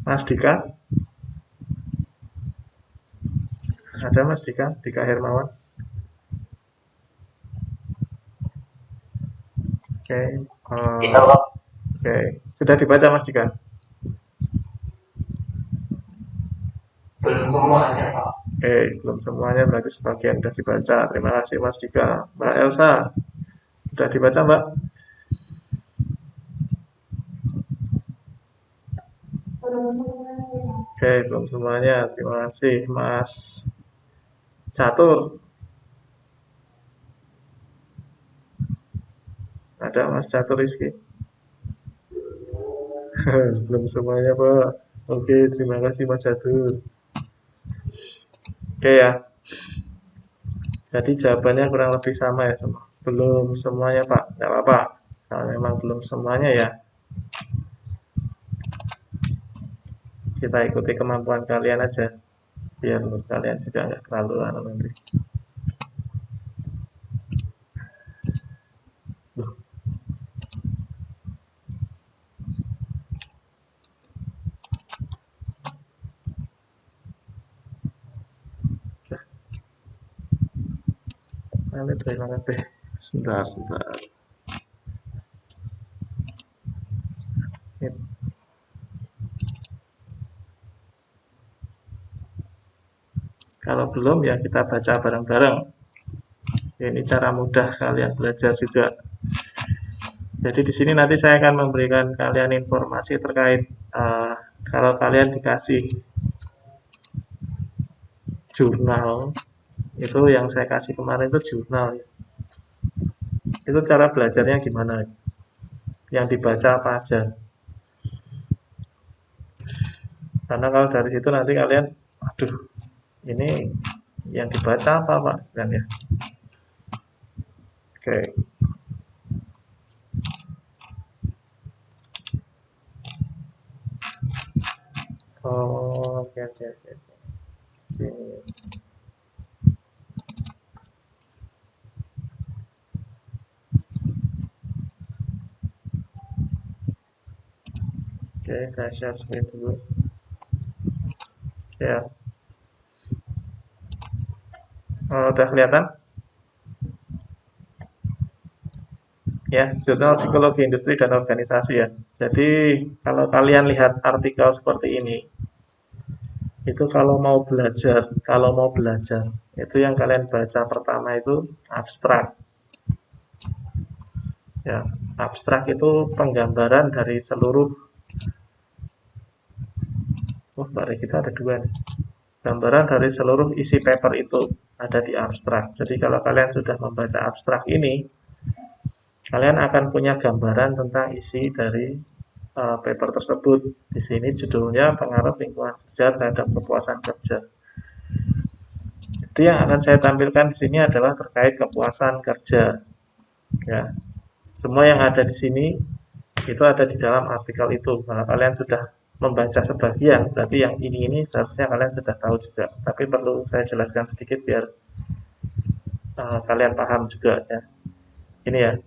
Mas Dika, ada Mas Dika, Dika Hermawan. Oke, Iya, Pak. oke, sudah dibaca Mas Dika. Belum semuanya, Pak. Oke, belum semuanya berarti sebagian sudah dibaca. Terima kasih Mas Dika. Mbak Elsa, sudah dibaca Mbak? Oke, belum semuanya. Terima kasih Mas Catur. Ada Mas Catur Rizky? Belum semuanya Pak. Oke, terima kasih Mas Catur. Oke ya, jadi jawabannya kurang lebih sama ya semua. Belum semuanya Pak, nggak apa-apa. Kalau memang belum semuanya ya, kita ikuti kemampuan kalian aja. Biar menurut kalian juga nggak terlalu lama nanti. Mana teh? Sebentar. Kalau belum ya kita baca bareng-bareng. Ini cara mudah kalian belajar juga. Jadi di sini nanti saya akan memberikan kalian informasi terkait kalau kalian dikasih jurnal, itu yang saya kasih kemarin itu jurnal. Itu cara belajarnya gimana? Yang dibaca apa aja? Karena kalau dari situ nanti kalian, aduh, ini yang dibaca apa Pak? Kan ya. Oke. Oh, oke. Sini. Oke, saya share screen dulu. Ya. Udah kelihatan? Ya, jurnal psikologi industri dan organisasi ya. Jadi kalau kalian lihat artikel seperti ini, itu kalau mau belajar, itu yang kalian baca pertama itu abstrak. Ya, abstrak itu penggambaran dari seluruh. Mbak Regita ada dua nih. Gambaran dari seluruh isi paper itu ada di abstrak. Jadi kalau kalian sudah membaca abstrak ini, kalian akan punya gambaran tentang isi dari paper tersebut. Di sini judulnya pengaruh lingkungan kerja terhadap kepuasan kerja. Jadi yang akan saya tampilkan di sini adalah terkait kepuasan kerja. Ya, semua yang ada di sini itu ada di dalam artikel itu. Kalau kalian sudah membaca sebagian, berarti yang ini seharusnya kalian sudah tahu juga. Tapi perlu saya jelaskan sedikit biar kalian paham juga ya. Ini ya.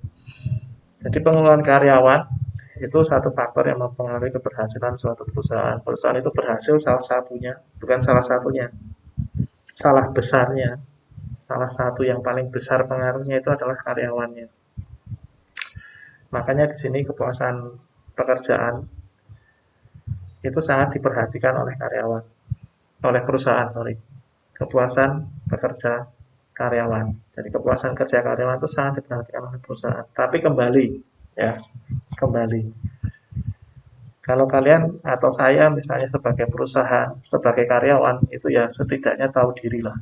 Jadi pengelolaan karyawan itu satu faktor yang mempengaruhi keberhasilan suatu perusahaan. Perusahaan itu berhasil salah satunya, bukan salah satunya, salah besarnya, salah satu yang paling besar pengaruhnya itu adalah karyawannya. Makanya di sini kepuasan pekerjaan itu sangat diperhatikan oleh karyawan, oleh perusahaan, sorry. Kepuasan pekerja karyawan. Jadi kepuasan kerja karyawan itu sangat diperhatikan oleh perusahaan. Tapi kembali, kalau kalian atau saya misalnya sebagai perusahaan, sebagai karyawan, itu ya setidaknya tahu diri lah.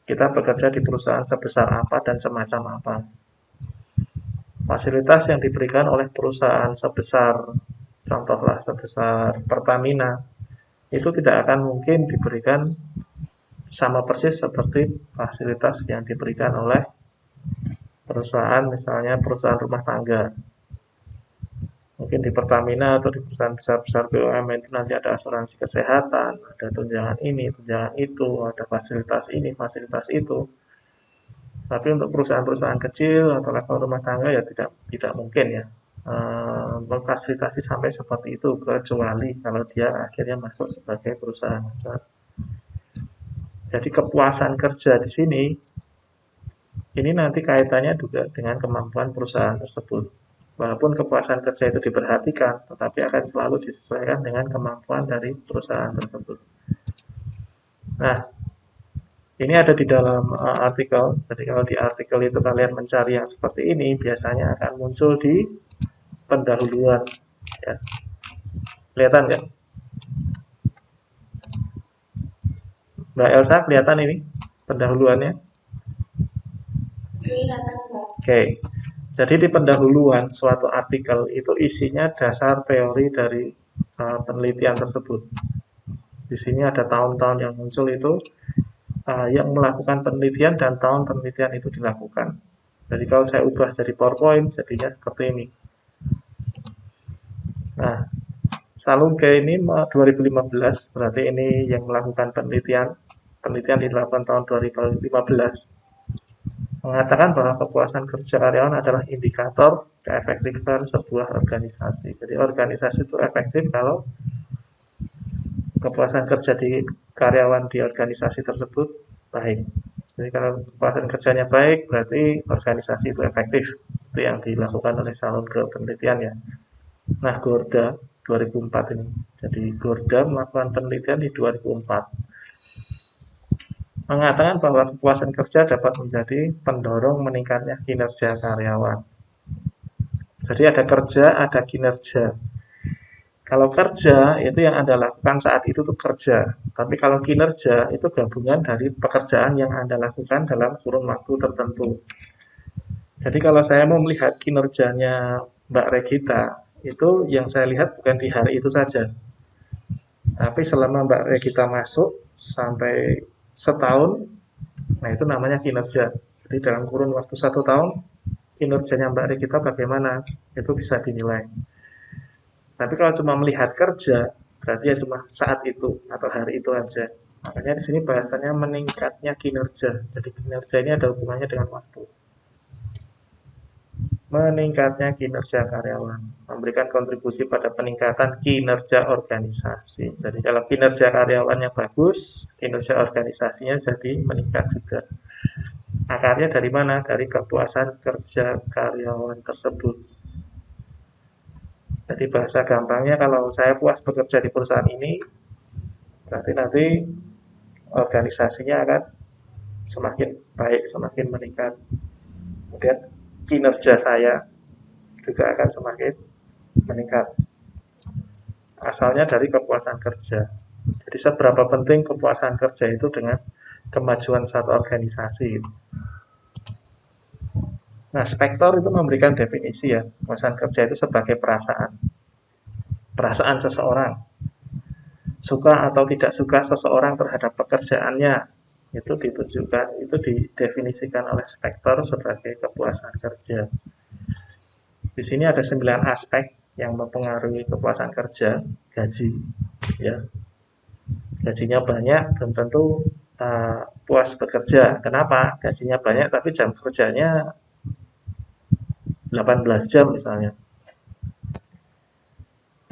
Kita bekerja di perusahaan sebesar apa dan semacam apa. Fasilitas yang diberikan oleh perusahaan contohlah sebesar Pertamina, itu tidak akan mungkin diberikan sama persis seperti fasilitas yang diberikan oleh perusahaan, misalnya perusahaan rumah tangga. Mungkin di Pertamina atau di perusahaan besar-besar BUMN itu nanti ada asuransi kesehatan, ada tunjangan ini, tunjangan itu, ada fasilitas ini, fasilitas itu. Tapi untuk perusahaan-perusahaan kecil atau level rumah tangga ya tidak mungkin ya. memfasilitasi sampai seperti itu, kecuali kalau dia akhirnya masuk sebagai perusahaan besar. Jadi kepuasan kerja di sini ini nanti kaitannya juga dengan kemampuan perusahaan tersebut. Walaupun kepuasan kerja itu diperhatikan, tetapi akan selalu disesuaikan dengan kemampuan dari perusahaan tersebut. Nah, ini ada di dalam artikel. Jadi kalau di artikel itu kalian mencari yang seperti ini, biasanya akan muncul di pendahuluan. Ya. Kelihatan nggak? Mbak Elsa, kelihatan ini pendahuluannya? Oke. Jadi di pendahuluan suatu artikel itu isinya dasar teori dari penelitian tersebut. Di sini ada tahun-tahun yang muncul itu yang melakukan penelitian dan tahun penelitian itu dilakukan. Jadi kalau saya ubah jadi PowerPoint, jadinya seperti ini. Nah, Salunke ini 2015, berarti ini yang melakukan penelitian dilakukan tahun 2015. Mengatakan bahwa kepuasan kerja karyawan adalah indikator keefektifan sebuah organisasi. Jadi organisasi itu efektif kalau kepuasan kerja di karyawan di organisasi tersebut baik. Jadi kalau kepuasan kerjanya baik, berarti organisasi itu efektif. Itu yang dilakukan oleh Salunke penelitian ya. Nah, Gorda 2004 ini. Jadi Gorda melakukan penelitian di 2004. Mengatakan bahwa kepuasan kerja dapat menjadi pendorong meningkatnya kinerja karyawan. Jadi ada kerja, ada kinerja. Kalau kerja itu yang Anda lakukan saat itu tuh kerja. Tapi kalau kinerja itu gabungan dari pekerjaan yang Anda lakukan dalam kurun waktu tertentu. Jadi kalau saya mau melihat kinerjanya Mbak Regita, itu yang saya lihat bukan di hari itu saja. Tapi selama Mbak Regita masuk sampai setahun, nah itu namanya kinerja. Jadi dalam kurun waktu 1 tahun, kinerjanya Mbak Regita bagaimana, itu bisa dinilai. Tapi kalau cuma melihat kerja, berarti ya cuma saat itu atau hari itu aja. Makanya di sini bahasannya meningkatnya kinerja. Jadi kinerja ini ada hubungannya dengan waktu. Meningkatnya kinerja karyawan, memberikan kontribusi pada peningkatan kinerja organisasi. Jadi kalau kinerja karyawannya bagus, kinerja organisasinya jadi meningkat juga. Akarnya dari mana? Dari kepuasan kerja karyawan tersebut. Jadi bahasa gampangnya, kalau saya puas bekerja di perusahaan ini, berarti nanti organisasinya akan semakin baik, semakin meningkat. Kemudian kinerja saya juga akan semakin meningkat. Asalnya dari kepuasan kerja. Jadi seberapa penting kepuasan kerja itu dengan kemajuan suatu organisasi. Nah, Spektor itu memberikan definisi ya, kepuasan kerja itu sebagai perasaan. Perasaan seseorang. Suka atau tidak suka seseorang terhadap pekerjaannya, itu ditunjukkan, itu didefinisikan oleh Spektor sebagai kepuasan kerja. Di sini ada 9 aspek yang mempengaruhi kepuasan kerja. Gaji, ya, gajinya banyak belum tentu puas bekerja. Kenapa? Gajinya banyak tapi jam kerjanya 18 jam misalnya.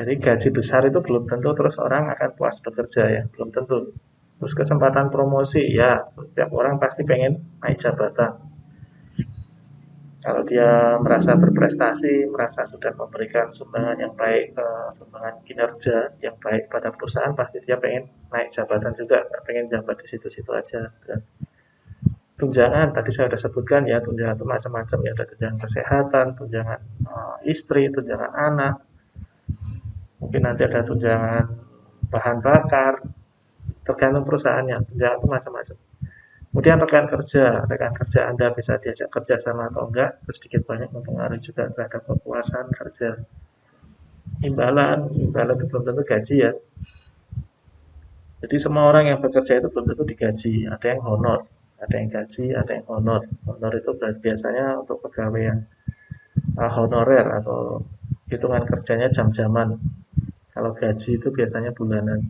Jadi gaji besar itu belum tentu terus orang akan puas bekerja ya, belum tentu. Terus kesempatan promosi, ya setiap orang pasti pengen naik jabatan. Kalau dia merasa berprestasi, merasa sudah memberikan sumbangan yang baik, sumbangan kinerja yang baik pada perusahaan, pasti dia pengen naik jabatan juga, nggak pengen jabat di situ-situ aja. Dan tunjangan, tadi saya sudah sebutkan ya, tunjangan itu macam-macam ya, ada tunjangan kesehatan, tunjangan istri, tunjangan anak, mungkin nanti ada tunjangan bahan bakar, tergantung perusahaannya, tunjangan itu macam-macam. Kemudian rekan kerja Anda bisa diajak kerja sama atau enggak, itu sedikit banyak mempengaruhi juga terhadap kepuasan kerja. Imbalan itu belum tentu gaji ya. Jadi semua orang yang bekerja itu belum tentu digaji, ada yang honor, ada yang gaji, ada yang honor. Honor itu biasanya untuk pegawai yang honorer atau hitungan kerjanya jam-jaman. Kalau gaji itu biasanya bulanan.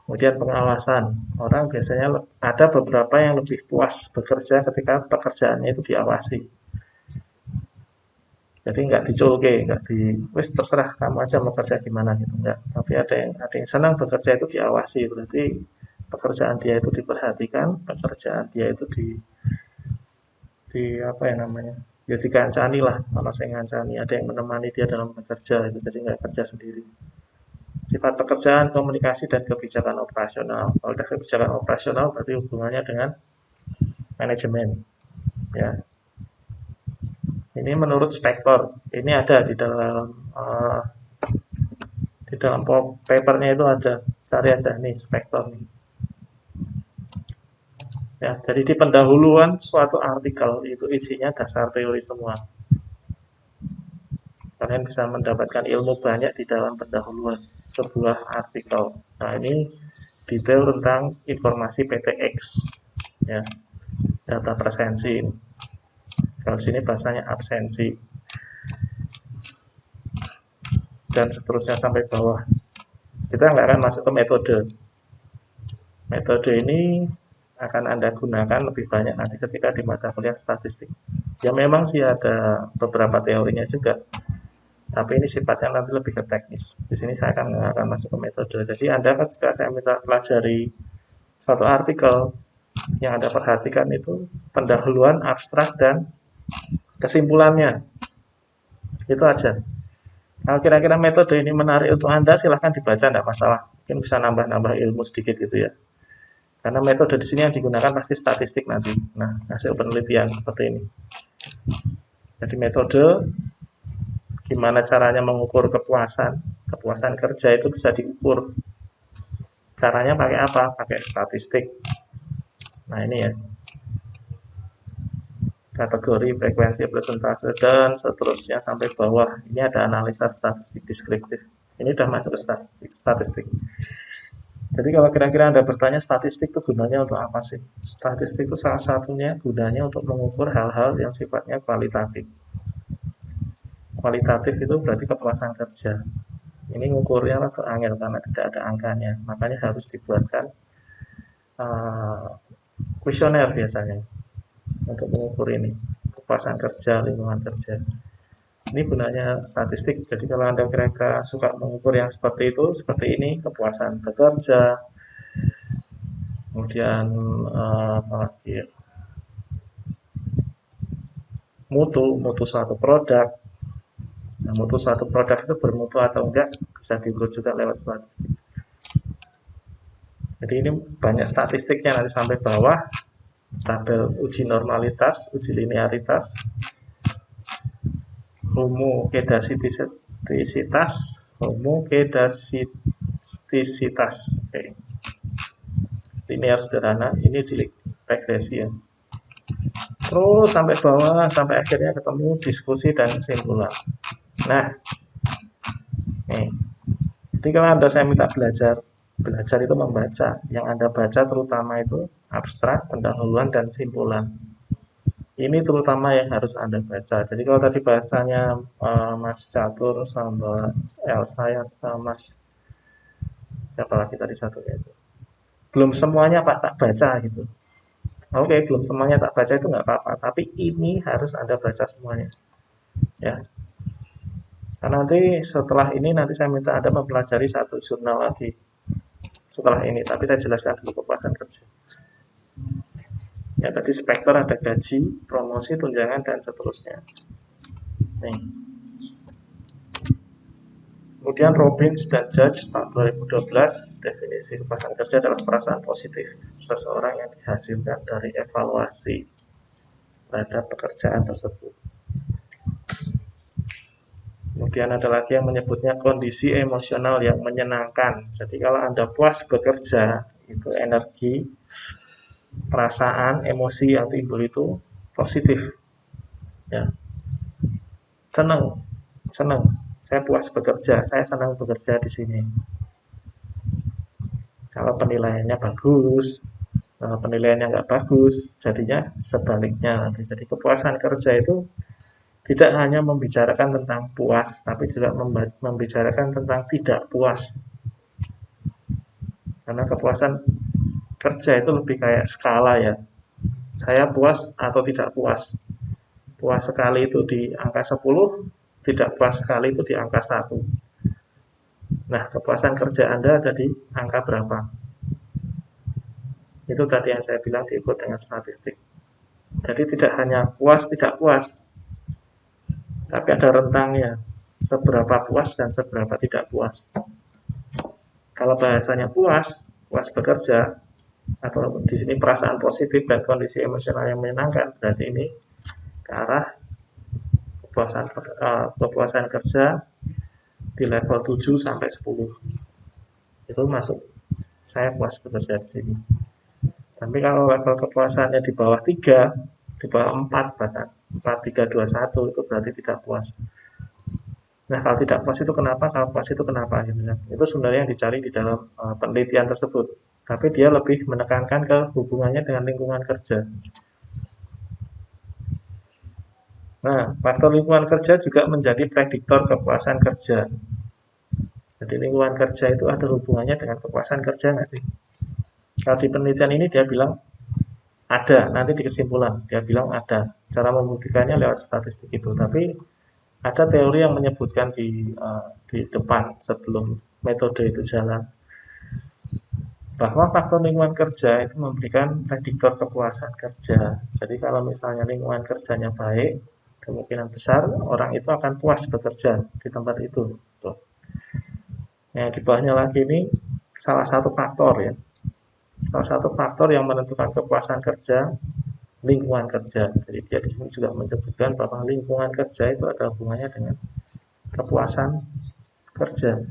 Kemudian pengawasan, orang biasanya ada beberapa yang lebih puas bekerja ketika pekerjaannya itu diawasi. Jadi nggak diculke, nggak wis terserah kamu aja mau kerja gimana gitu, nggak. Tapi ada yang senang bekerja itu diawasi, berarti pekerjaan dia itu diperhatikan, pekerjaan dia itu di apa ya namanya, ya dikancani lah, kalau saya ngancani, ada yang menemani dia dalam bekerja itu, jadi nggak kerja sendiri. Sifat pekerjaan, komunikasi, dan kebijakan operasional. Kalau udah kebijakan operasional berarti hubungannya dengan manajemen, ya. Ini menurut Spektor, ini ada di dalam papernya itu ada, cari aja nih Spektor nih. Ya, jadi di pendahuluan suatu artikel itu isinya dasar teori semua. Kalian bisa mendapatkan ilmu banyak di dalam pendahuluan sebuah artikel. Nah, ini detail tentang informasi PTX, ya, data presensi. Kalau sini bahasanya absensi, dan seterusnya sampai bawah. Kita nggak akan masuk ke metode. Metode ini akan Anda gunakan lebih banyak nanti ketika di mata kuliah statistik. Ya memang sih ada beberapa teorinya juga, tapi ini sifatnya nanti lebih ke teknis. Di sini saya akan masuk ke metode. Jadi Anda ketika saya minta pelajari suatu artikel, yang Anda perhatikan itu pendahuluan, abstrak, dan kesimpulannya. Itu aja. Kalau kira-kira metode ini menarik untuk Anda, silahkan dibaca, tidak masalah. Mungkin bisa nambah-nambah ilmu sedikit gitu ya. Karena metode di sini yang digunakan pasti statistik nanti. Nah, hasil penelitian seperti ini. Jadi metode, gimana caranya mengukur kepuasan. Kepuasan kerja itu bisa diukur. Caranya pakai apa? Pakai statistik. Nah, ini ya. Kategori, frekuensi, persentase, dan seterusnya sampai bawah. Ini ada analisa statistik deskriptif. Ini sudah masuk ke statistik. Jadi kalau kira-kira Anda bertanya statistik itu gunanya untuk apa sih? Statistik itu salah satunya gunanya untuk mengukur hal-hal yang sifatnya kualitatif. Kualitatif itu berarti kepuasan kerja. Ini ngukurnya rada angel karena tidak ada angkanya. Makanya harus dibuatkan kuesioner biasanya untuk mengukur ini, kepuasan kerja, lingkungan kerja. Ini gunanya statistik. Jadi kalau Anda kira-kira suka mengukur yang seperti itu, seperti ini, kepuasan bekerja, kemudian apa lagi ya, mutu suatu produk. Nah, mutu suatu produk itu bermutu atau enggak bisa diukur juga lewat statistik. Jadi ini banyak statistiknya nanti sampai bawah. Tabel uji normalitas, uji linearitas, homokedastisitas, Oke. Linear sederhana, ini uji regresi ya. Terus sampai bawah, sampai akhirnya ketemu diskusi dan kesimpulan. Nah, nih. Jadi kalau saya minta belajar itu membaca. Yang Anda baca terutama itu abstrak, pendahuluan, dan simpulan. Ini terutama yang harus Anda baca. Jadi kalau tadi bahasanya Mas Catur sama Elsa sama Mas siapa lagi tadi satu itu, belum semuanya Pak tak baca gitu. Oke, belum semuanya tak baca itu nggak apa-apa. Tapi ini harus Anda baca semuanya. Ya. Karena nanti setelah ini nanti saya minta Anda mempelajari satu jurnal lagi. Setelah ini, tapi saya jelaskan dulu kepuasan kerja. Ya, tadi Spektor ada gaji, promosi, tunjangan, dan seterusnya. Nih. Kemudian Robbins dan Judge tahun 2012, definisi kepuasan kerja adalah perasaan positif seseorang yang dihasilkan dari evaluasi terhadap pekerjaan tersebut. Kemudian ada lagi yang menyebutnya kondisi emosional yang menyenangkan. Jadi kalau Anda puas bekerja, itu energi, perasaan, emosi yang timbul itu positif. Ya. Senang. Saya puas bekerja, saya senang bekerja di sini. Kalau penilaiannya bagus, kalau penilaiannya nggak bagus, jadinya sebaliknya nanti. Jadi kepuasan kerja itu tidak hanya membicarakan tentang puas, tapi juga membicarakan tentang tidak puas. Karena kepuasan kerja itu lebih kayak skala ya. Saya puas atau tidak puas. Puas sekali itu di angka 10, tidak puas sekali itu di angka 1. Nah, kepuasan kerja Anda ada di angka berapa? Itu tadi yang saya bilang diukur dengan statistik. Jadi tidak hanya puas, tidak puas, tapi ada rentangnya, seberapa puas dan seberapa tidak puas. Kalau bahasanya puas, puas bekerja, atau di sini perasaan positif dan kondisi emosional yang menyenangkan, berarti ini ke arah kepuasan kerja di level 7 sampai 10. Itu masuk saya puas bekerja di sini. Tapi kalau level kepuasannya di bawah 3, di bawah 4 bahkan 4, 3, 2, 1 itu berarti tidak puas. Nah, kalau tidak puas itu kenapa? Kalau puas itu kenapa? Gitu ya. Itu sebenarnya yang dicari di dalam penelitian tersebut. Tapi dia lebih menekankan ke hubungannya dengan lingkungan kerja. Nah, faktor lingkungan kerja juga menjadi prediktor kepuasan kerja. Jadi lingkungan kerja itu ada hubungannya dengan kepuasan kerja nggak sih? Kalau di penelitian ini dia bilang ada, nanti di kesimpulan dia bilang ada. Cara membuktikannya lewat statistik itu. Tapi ada teori yang menyebutkan di depan sebelum metode itu jalan, bahwa faktor lingkungan kerja itu memberikan prediktor kepuasan kerja. Jadi kalau misalnya lingkungan kerjanya baik, kemungkinan besar orang itu akan puas bekerja di tempat itu. Tuh. Nah, di bawahnya lagi ini salah satu faktor ya. Salah satu faktor yang menentukan kepuasan kerja, lingkungan kerja. Jadi dia di sini juga menyebutkan bahwa lingkungan kerja itu ada hubungannya dengan kepuasan kerja.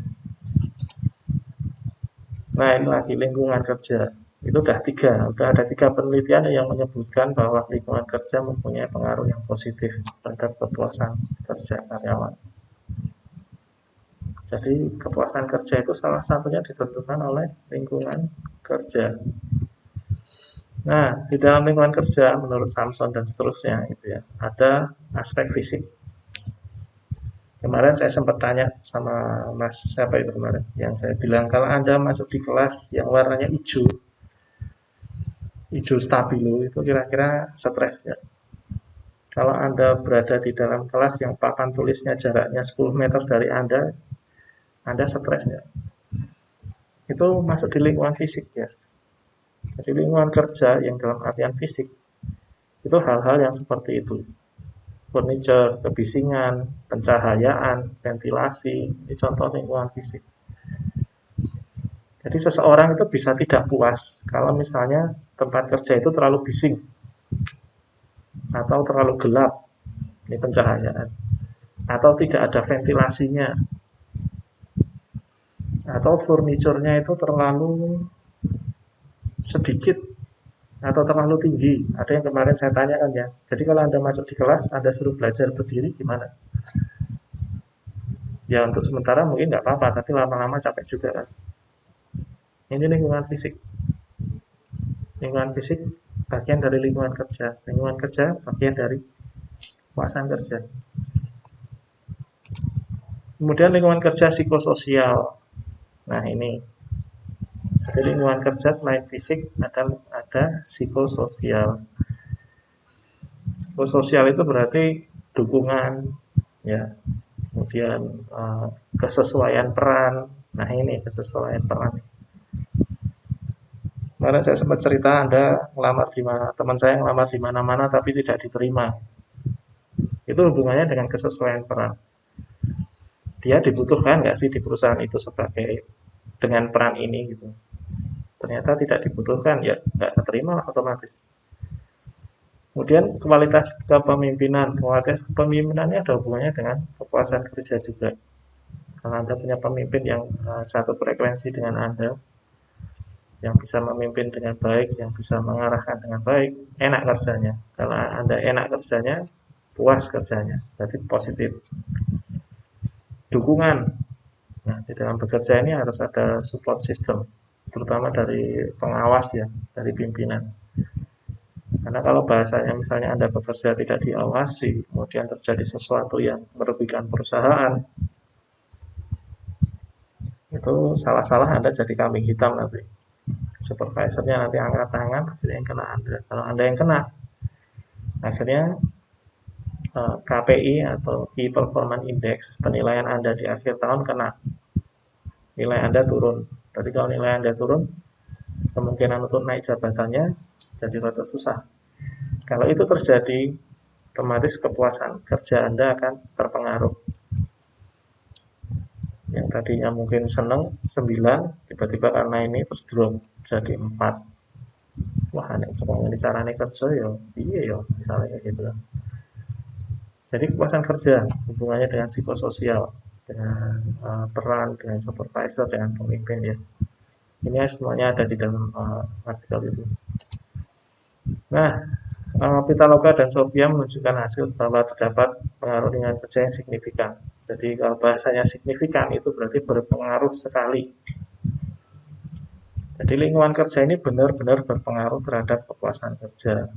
Nah, ini lagi lingkungan kerja. Itu udah ada 3 penelitian yang menyebutkan bahwa lingkungan kerja mempunyai pengaruh yang positif terhadap kepuasan kerja karyawan. Jadi kepuasan kerja itu salah satunya ditentukan oleh lingkungan kerja. Nah, di dalam lingkungan kerja menurut Samson dan seterusnya itu ya, ada aspek fisik. Kemarin saya sempat tanya sama Mas siapa itu kemarin, yang saya bilang kalau Anda masuk di kelas yang warnanya hijau stabilo itu kira-kira stres ya. Kalau Anda berada di dalam kelas yang papan tulisnya jaraknya 10 meter dari Anda stres ya. Itu masuk di lingkungan fisik ya. Jadi lingkungan kerja yang dalam artian fisik itu hal-hal yang seperti itu. Furniture, kebisingan, pencahayaan, ventilasi, ini contoh lingkungan fisik. Jadi seseorang itu bisa tidak puas kalau misalnya tempat kerja itu terlalu bising atau terlalu gelap, ini pencahayaan, atau tidak ada ventilasinya, atau furniturnya itu terlalu sedikit atau terlalu tinggi. Ada yang kemarin saya tanyakan ya. Jadi kalau Anda masuk di kelas, Anda suruh belajar berdiri gimana? Ya untuk sementara mungkin nggak apa-apa, tapi lama-lama capek juga kan. Ini lingkungan fisik. Lingkungan fisik bagian dari lingkungan kerja. Lingkungan kerja bagian dari kepuasan kerja. Kemudian lingkungan kerja psikososial. Nah ini. Jadi lingkungan kerja selain fisik ada psikososial. Psikososial itu berarti dukungan, ya, kemudian kesesuaian peran. Nah ini kesesuaian peran. Kemarin saya sempat cerita Anda ngelamar di mana, teman saya ngelamar di mana-mana tapi tidak diterima. Itu hubungannya dengan kesesuaian peran. Dia dibutuhkan nggak sih di perusahaan itu sebagai dengan peran ini gitu. Ternyata tidak dibutuhkan, ya nggak keterima otomatis. Kemudian kualitas kepemimpinan. Kualitas kepemimpinannya ada hubungannya dengan kepuasan kerja juga. Kalau Anda punya pemimpin yang satu frekuensi dengan Anda, yang bisa memimpin dengan baik, yang bisa mengarahkan dengan baik, enak kerjanya. Kalau Anda enak kerjanya, puas kerjanya, berarti positif. Dukungan. Nah, di dalam bekerja ini harus ada support system, terutama dari pengawas ya, dari pimpinan. Karena kalau bahasanya misalnya Anda bekerja tidak diawasi, kemudian terjadi sesuatu yang merugikan perusahaan, itu salah-salah Anda jadi kambing hitam nanti. Supervisornya nanti angkat tangan, akhirnya yang kena Anda. Kalau Anda yang kena, akhirnya KPI atau Key Performance Index, penilaian Anda di akhir tahun kena, nilai Anda turun. Jadi kalau nilai Anda turun, kemungkinan untuk naik jabatannya jadi rada susah. Kalau itu terjadi, otomatis kepuasan kerja Anda akan terpengaruh. Yang tadinya mungkin seneng 9, tiba-tiba karena ini terus drop jadi 4. Wah, nek coba ini carane kerja ya, iya ya, misalnya kayak gitu. Jadi kepuasan kerja hubungannya dengan psikososial, dengan peran, dengan supervisor, dengan pemimpin ya. Ini semuanya ada di dalam artikel itu. Nah, Pitaloka dan Sophia menunjukkan hasil bahwa terdapat pengaruh dengan kerja yang signifikan. Jadi kalau bahasanya signifikan itu berarti berpengaruh sekali. Jadi lingkungan kerja ini benar-benar berpengaruh terhadap kepuasan kerja.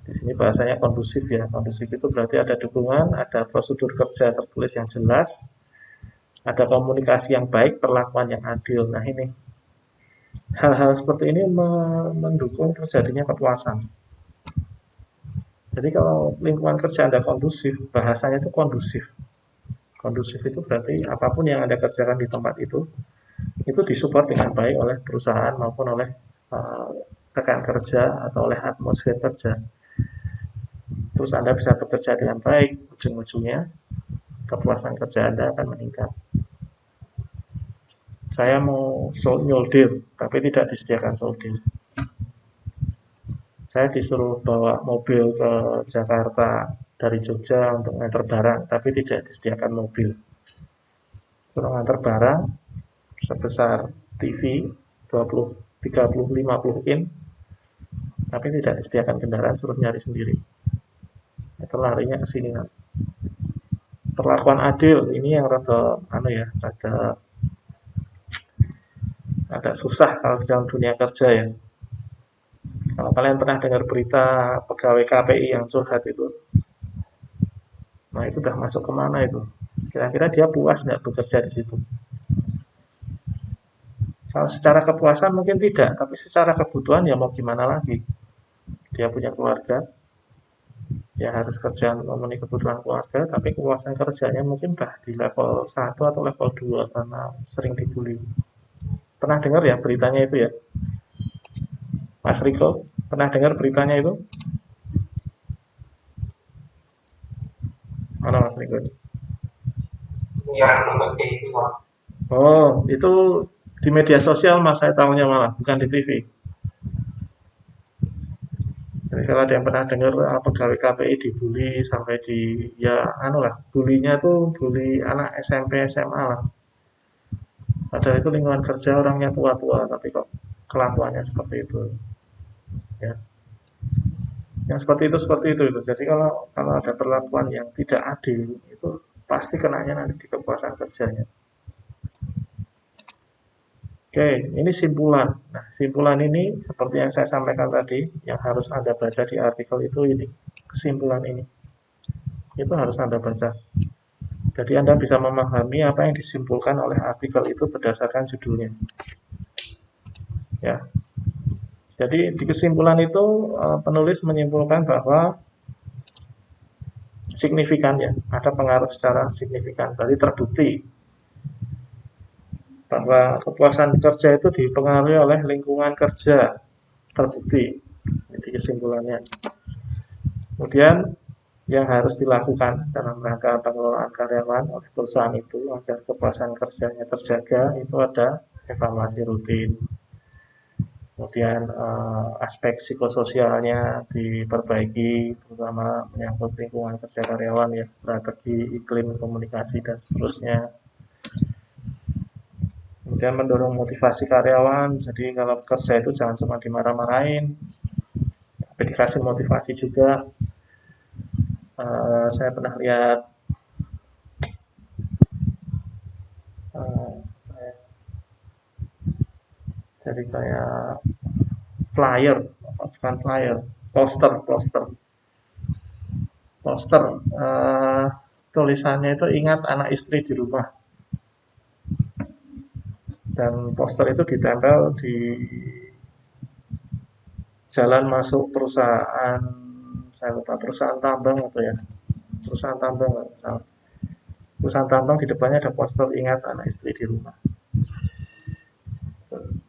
Di sini bahasanya kondusif ya. Kondusif itu berarti ada dukungan, ada prosedur kerja tertulis yang jelas, ada komunikasi yang baik, perlakuan yang adil. Nah ini, hal-hal seperti ini mendukung terjadinya kepuasan. Jadi kalau lingkungan kerja Anda kondusif, bahasanya itu kondusif. Kondusif itu berarti apapun yang Anda kerjakan di tempat itu disupport dengan baik oleh perusahaan maupun oleh rekan kerja atau oleh atmosfer kerja. Terus Anda bisa bekerja dengan baik, ujung-ujungnya kepuasan kerja Anda akan meningkat. Saya mau nyolder, tapi tidak disediakan solder. Saya disuruh bawa mobil ke Jakarta dari Jogja untuk ngantar barang, tapi tidak disediakan mobil. Suruh ngantar barang sebesar TV 20, 30, 50 in, tapi tidak disediakan kendaraan, suruh nyari sendiri. Itu larinya ke sini. Perlakuan adil ini yang rada susah kalau dalam dunia kerja ya. Kalau kalian pernah dengar berita pegawai KPI yang curhat itu, nah itu udah masuk kemana itu? Kira-kira dia puas nggak bekerja di situ? Kalau secara kepuasan mungkin tidak, tapi secara kebutuhan ya mau gimana lagi? Dia punya keluarga, ya harus kerja memenuhi kebutuhan keluarga, tapi kepuasan kerjanya mungkin udah di level 1 atau level 2 karena sering dibully. Pernah dengar ya beritanya itu ya? Mas Riko, pernah dengar beritanya itu? Mana Mas Riko? Ya, nonton TV. Oh, itu di media sosial Mas, saya tahunya malah, bukan di TV. Jadi kalau ada yang pernah dengar pegawai KPI dibully sampai bulinya tuh bully anak SMP SMA lah. Padahal itu lingkungan kerja orangnya tua-tua, tapi kok kelakuannya seperti itu. Ya. Yang seperti itu. Jadi kalau ada perlakuan yang tidak adil, itu pasti kenanya nanti di kepuasan kerjanya. Oke, ini simpulan. Nah, simpulan ini seperti yang saya sampaikan tadi, yang harus Anda baca di artikel itu ini. Kesimpulan ini. Itu harus Anda baca. Jadi Anda bisa memahami apa yang disimpulkan oleh artikel itu berdasarkan judulnya. Ya. Jadi di kesimpulan itu penulis menyimpulkan bahwa signifikan ya, ada pengaruh secara signifikan. Berarti terbukti bahwa kepuasan kerja itu dipengaruhi oleh lingkungan kerja, terbukti. Jadi kesimpulannya. Kemudian yang harus dilakukan dalam rangka pengelolaan karyawan oleh perusahaan itu agar kepuasan kerjanya terjaga itu ada evaluasi rutin. Kemudian aspek psikososialnya diperbaiki, terutama menyangkut lingkungan kerja karyawan ya, strategi, iklim, komunikasi dan seterusnya. Kemudian mendorong motivasi karyawan, jadi kalau kerja itu jangan cuma dimarah-marahin, tapi dikasih motivasi juga. Saya pernah lihat jadi kayak flyer, bukan flyer, poster, tulisannya itu ingat anak istri di rumah. Dan poster itu ditempel di jalan masuk perusahaan, saya lupa perusahaan tambang atau ya. perusahaan tambang misalnya. Perusahaan tambang di depannya ada poster ingat anak istri di rumah.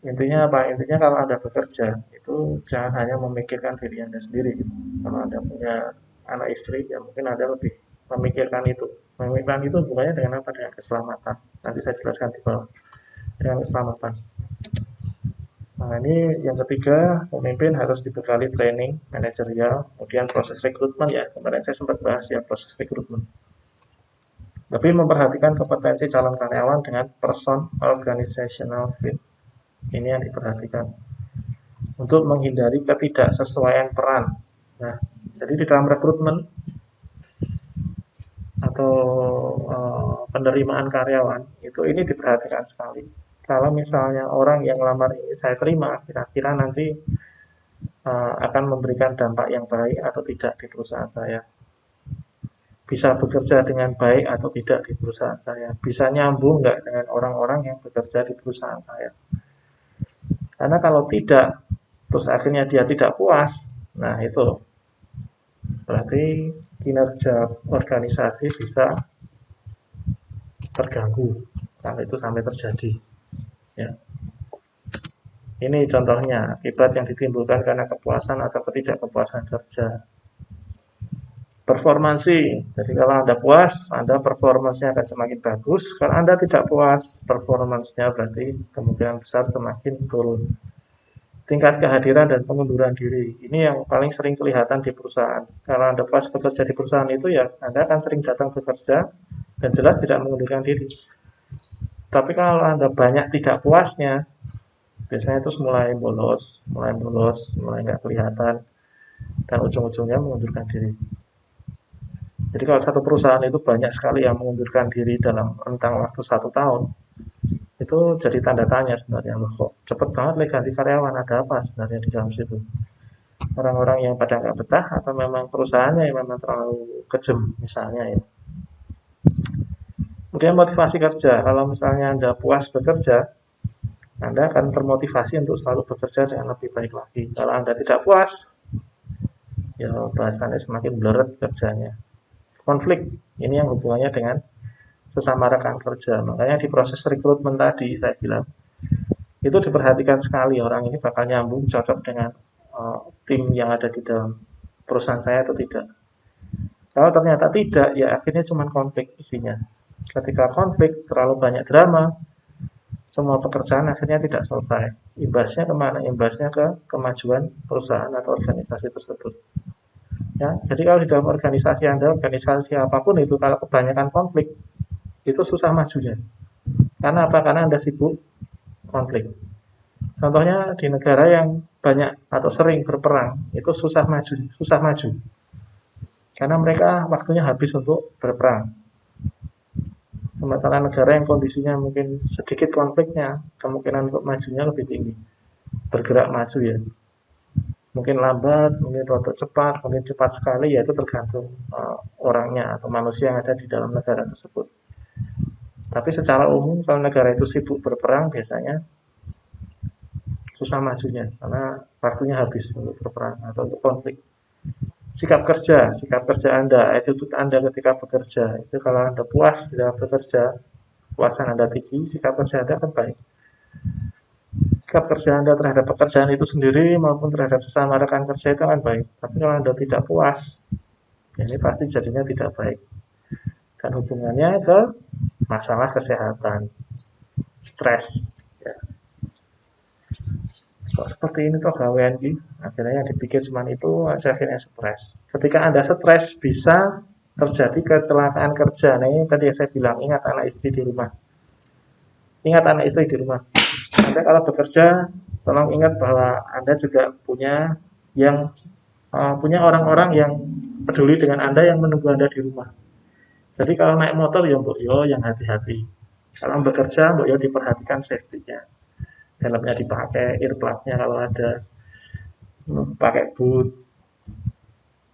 Intinya apa? Intinya kalau Anda bekerja itu jangan hanya memikirkan diri Anda sendiri gitu. Kalau Anda punya anak istri ya mungkin Anda lebih memikirkan itu. Memikirkan itu hubungannya dengan apa? Dengan keselamatan. Nanti saya jelaskan di bawah. Dengan keselamatan. Nah, ini yang ketiga, pemimpin harus dibekali training manajerial, kemudian proses rekrutmen ya. Kemarin saya sempat bahas ya proses rekrutmen. Tapi memperhatikan kompetensi calon karyawan dengan person organizational fit. Ini yang diperhatikan untuk menghindari ketidaksesuaian peran. Nah, jadi di dalam rekrutmen atau penerimaan karyawan itu ini diperhatikan sekali. Kalau misalnya orang yang lamar ini saya terima, kira-kira nanti akan memberikan dampak yang baik atau tidak di perusahaan saya. Bisa bekerja dengan baik atau tidak di perusahaan saya. Bisa nyambung nggak dengan orang-orang yang bekerja di perusahaan saya. Karena kalau tidak, terus akhirnya dia tidak puas, nah itu berarti kinerja organisasi bisa terganggu kalau itu sampai terjadi. Ya. Ini contohnya akibat yang ditimbulkan karena kepuasan atau ketidakkepuasan kerja. Performansi, jadi kalau Anda puas, Anda performansnya akan semakin bagus. Kalau Anda tidak puas, performansnya berarti kemungkinan besar semakin turun. Tingkat kehadiran dan pengunduran diri, ini yang paling sering kelihatan di perusahaan. Kalau Anda puas bekerja di perusahaan itu ya, Anda akan sering datang bekerja dan jelas tidak mengundurkan diri. Tapi kalau Anda banyak tidak puasnya, biasanya itu mulai bolos, mulai nggak kelihatan, dan ujung-ujungnya mengundurkan diri. Jadi kalau satu perusahaan itu banyak sekali yang mengundurkan diri dalam rentang waktu 1 tahun, itu jadi tanda tanya sebenarnya. Loh, kok cepet banget ganti karyawan, ada apa sebenarnya di dalam situ? Orang-orang yang pada nggak betah atau memang perusahaannya yang memang terlalu kejam misalnya ya. Kemudian motivasi kerja, kalau misalnya Anda puas bekerja, Anda akan termotivasi untuk selalu bekerja dengan lebih baik lagi. Kalau Anda tidak puas, ya bahasannya semakin blurred kerjanya. Konflik, ini yang hubungannya dengan sesama rekan kerja. Makanya di proses rekrutmen tadi saya bilang itu diperhatikan sekali orang ini bakal nyambung cocok dengan tim yang ada di dalam perusahaan saya atau tidak. Kalau ternyata tidak, ya akhirnya cuma konflik isinya. Ketika konflik terlalu banyak drama, semua pekerjaan akhirnya tidak selesai. Imbasnya kemana? Imbasnya ke kemajuan perusahaan atau organisasi tersebut. Ya, jadi kalau di dalam organisasi Anda, organisasi apapun itu, kalau kebanyakan konflik, itu susah majunya. Karena apa? Karena Anda sibuk konflik. Contohnya di negara yang banyak atau sering berperang, itu susah maju. Karena mereka waktunya habis untuk berperang. Sementara negara yang kondisinya mungkin sedikit konfliknya, kemungkinan untuk majunya lebih tinggi. Bergerak maju ya. Mungkin lambat, mungkin rada cepat, mungkin cepat sekali, ya itu tergantung orangnya atau manusia yang ada di dalam negara tersebut. Tapi secara umum kalau negara itu sibuk berperang biasanya susah majunya karena waktunya habis untuk berperang atau untuk konflik. Sikap kerja Anda, attitude Anda ketika bekerja, itu kalau Anda puas dalam bekerja, puasan Anda tinggi, sikap kerja Anda akan baik. Sikap kerja Anda terhadap pekerjaan itu sendiri maupun terhadap sesama rekan kerja itu akan baik. Tapi kalau Anda tidak puas, ya ini pasti jadinya tidak baik. Dan hubungannya ke masalah kesehatan, stres. Ya. Kok seperti ini toh gawean ki? Akhirnya yang dipikir cuma itu aja, akhirnya stres. Ketika Anda stres bisa terjadi kecelakaan kerja. Nah ini tadi yang saya bilang, ingat anak istri di rumah. Anda kalau bekerja, tolong ingat bahwa Anda juga punya orang-orang yang peduli dengan Anda yang menunggu Anda di rumah. Jadi kalau naik motor ya mbok yo yang hati-hati. Kalau bekerja mbok yo diperhatikan safety-nya. Helmnya dipakai, earplug-nya kalau ada, pakai boot.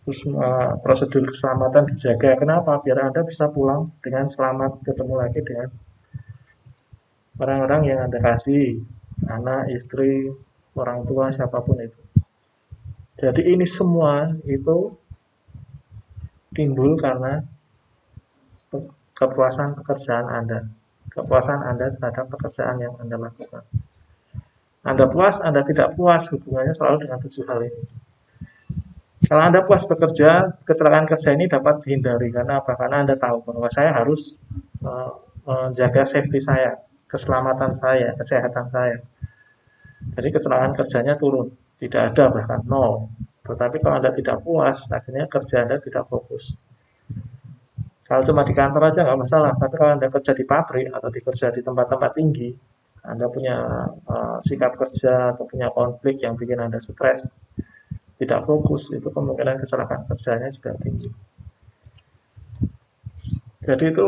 Terus prosedur keselamatan dijaga. Kenapa? Biar Anda bisa pulang dengan selamat, ketemu lagi dengan orang-orang yang Anda kasih, anak, istri, orang tua, siapapun itu. Jadi ini semua itu timbul karena kepuasan pekerjaan Anda. Kepuasan Anda terhadap pekerjaan yang Anda lakukan. Anda puas, Anda tidak puas, hubungannya selalu dengan 7 hal ini. Kalau Anda puas bekerja, kecelakaan kerja ini dapat dihindari. Karena apa? Karena Anda tahu bahwa saya harus menjaga safety saya, keselamatan saya, kesehatan saya. Jadi kecelakaan kerjanya turun, tidak ada bahkan nol. Tetapi kalau Anda tidak puas, akhirnya kerja Anda tidak fokus. Kalau cuma di kantor aja nggak masalah, tapi kalau Anda kerja di pabrik atau kerja di tempat-tempat tinggi, Anda punya sikap kerja atau punya konflik yang bikin Anda stres, tidak fokus, itu kemungkinan kecelakaan kerjanya juga tinggi. Jadi itu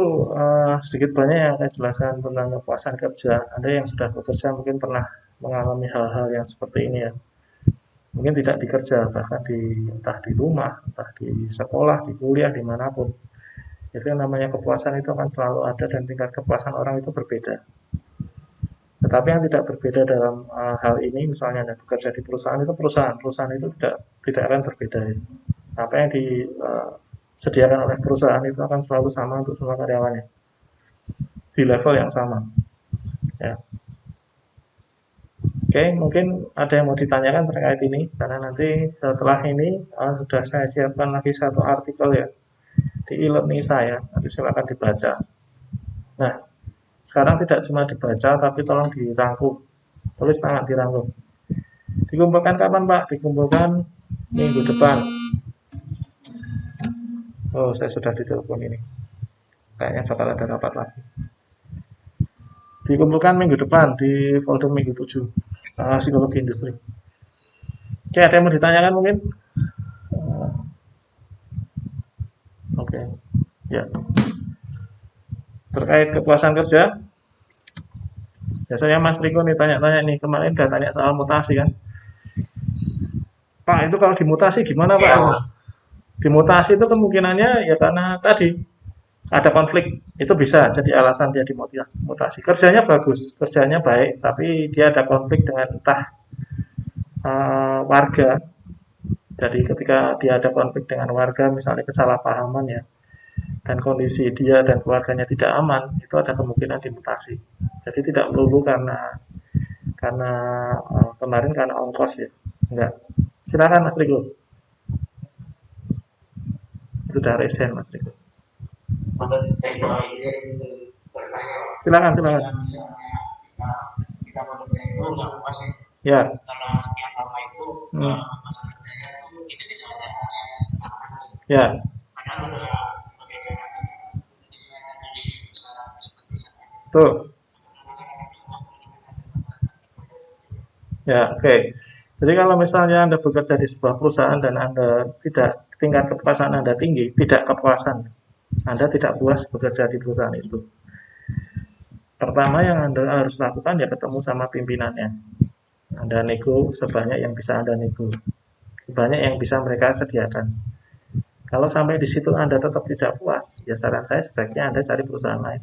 sedikit banyak yang saya jelaskan tentang kepuasan kerja. Anda yang sudah bekerja mungkin pernah mengalami hal-hal yang seperti ini ya. Mungkin tidak dikerja, bahkan entah di rumah, entah di sekolah, di kuliah, dimanapun. Itu yang namanya kepuasan itu akan selalu ada dan tingkat kepuasan orang itu berbeda. Tetapi yang tidak berbeda dalam hal ini, misalnya Anda bekerja di perusahaan itu perusahaan itu tidak akan berbeda. Ya. Apa yang disediakan oleh perusahaan itu akan selalu sama untuk semua karyawannya di level yang sama. Ya. Oke, mungkin ada yang mau ditanyakan terkait ini, karena nanti setelah ini sudah saya siapkan lagi satu artikel ya di e-learning saya, nanti silakan dibaca. Nah, sekarang tidak cuma dibaca, tapi tolong dirangkum, tulis tangan dirangkum. Dikumpulkan kapan Pak? Dikumpulkan minggu depan. Oh, saya sudah ditelepon ini. Kayaknya bakal ada rapat lagi. Dikumpulkan minggu depan di folder minggu 7. Psikologi industri. Oke, ada yang mau ditanyakan mungkin? Oke, ya. Terkait kepuasan kerja, biasanya Mas Riko nih tanya-tanya nih, kemarin udah tanya soal mutasi kan. Pak, itu kalau dimutasi gimana Pak? Ya. Dimutasi itu kemungkinannya ya karena tadi ada konflik, itu bisa jadi alasan dia dimutasi. Kerjanya bagus, kerjanya baik, tapi dia ada konflik dengan entah warga. Jadi ketika dia ada konflik dengan warga, misalnya kesalahpahaman ya, dan kondisi dia dan keluarganya tidak aman, itu ada kemungkinan dimutasi. Jadi tidak melulu karena kemarin karena ongkos ya, enggak. Silakan Mas Riko. Sudah resen Mas Riko. Silakan. Ya. Ya. Tuh. Ya, oke. Jadi kalau misalnya Anda bekerja di sebuah perusahaan dan Anda tingkat kepuasan Anda tinggi, tidak kepuasan, Anda tidak puas bekerja di perusahaan itu. Pertama yang Anda harus lakukan ya ketemu sama pimpinannya. Anda nego sebanyak yang bisa Anda nego. Banyak yang bisa mereka sediakan. Kalau sampai di situ Anda tetap tidak puas, ya saran saya sebaiknya Anda cari perusahaan lain.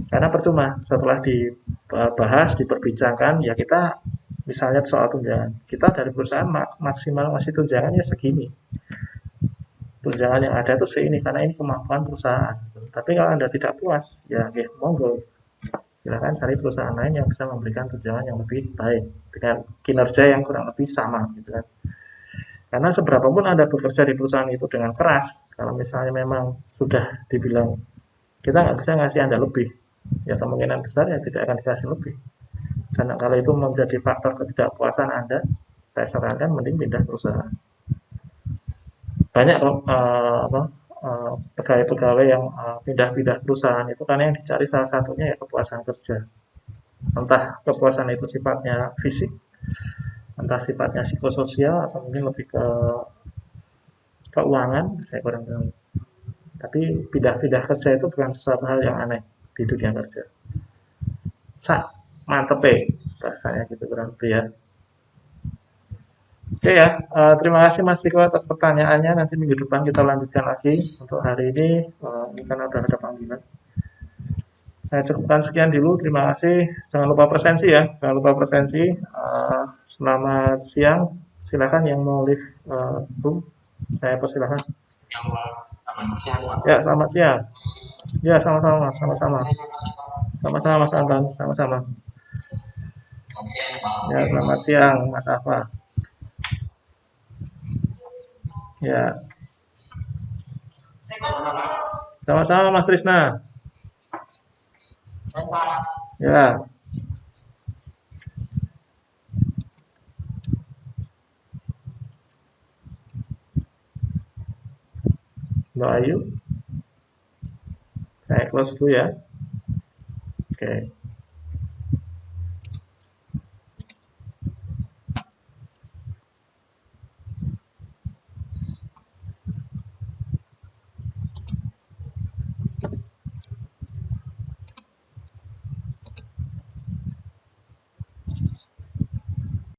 Karena percuma, setelah dibahas, diperbincangkan, ya kita misalnya soal tunjangan. Kita dari perusahaan maksimal ngasih tunjangannya segini. Tunjangan yang ada itu seini, karena ini kemampuan perusahaan. Tapi kalau Anda tidak puas, ya monggo. Silakan cari perusahaan lain yang bisa memberikan tunjangan yang lebih baik dengan kinerja yang kurang lebih sama, gitu kan. Karena seberapapun Anda bekerja di perusahaan itu dengan keras, kalau misalnya memang sudah dibilang kita nggak bisa ngasih Anda lebih, ya kemungkinan besar ya tidak akan dikasih lebih. Karena kalau itu menjadi faktor ketidakpuasan Anda, saya sarankan mending pindah perusahaan. Banyak pegawai-pegawai yang pindah-pindah perusahaan itu karena yang dicari salah satunya ya kepuasan kerja. Entah kepuasan itu sifatnya fisik, entah sifatnya psikososial, atau mungkin lebih ke keuangan, saya kurang tahu. Tapi pindah-pindah kerja itu bukan sesuatu hal yang aneh di dunia kerja. Mantep bahasanya gitu kurang lebih ya. Oke ya, terima kasih Mas Riko atas pertanyaannya. Nanti minggu depan kita lanjutkan lagi. Untuk hari ini karena sudah ada panggilan. Saya cukupkan sekian dulu. Terima kasih. Jangan lupa presensi ya. Jangan lupa presensi. Selamat siang. Silakan yang mau live room. Saya persilahkan. Yang selamat siang, Pak. Ya, selamat siang. Ya, sama-sama Mas, sama-sama. Sama-sama Mas Anton, sama-sama. Selamat siang, Pak. Ya, selamat siang Mas Afa. Ya, sama-sama Mas Trisna. Ya, Mbak Ayu. Saya close dulu ya. Oke.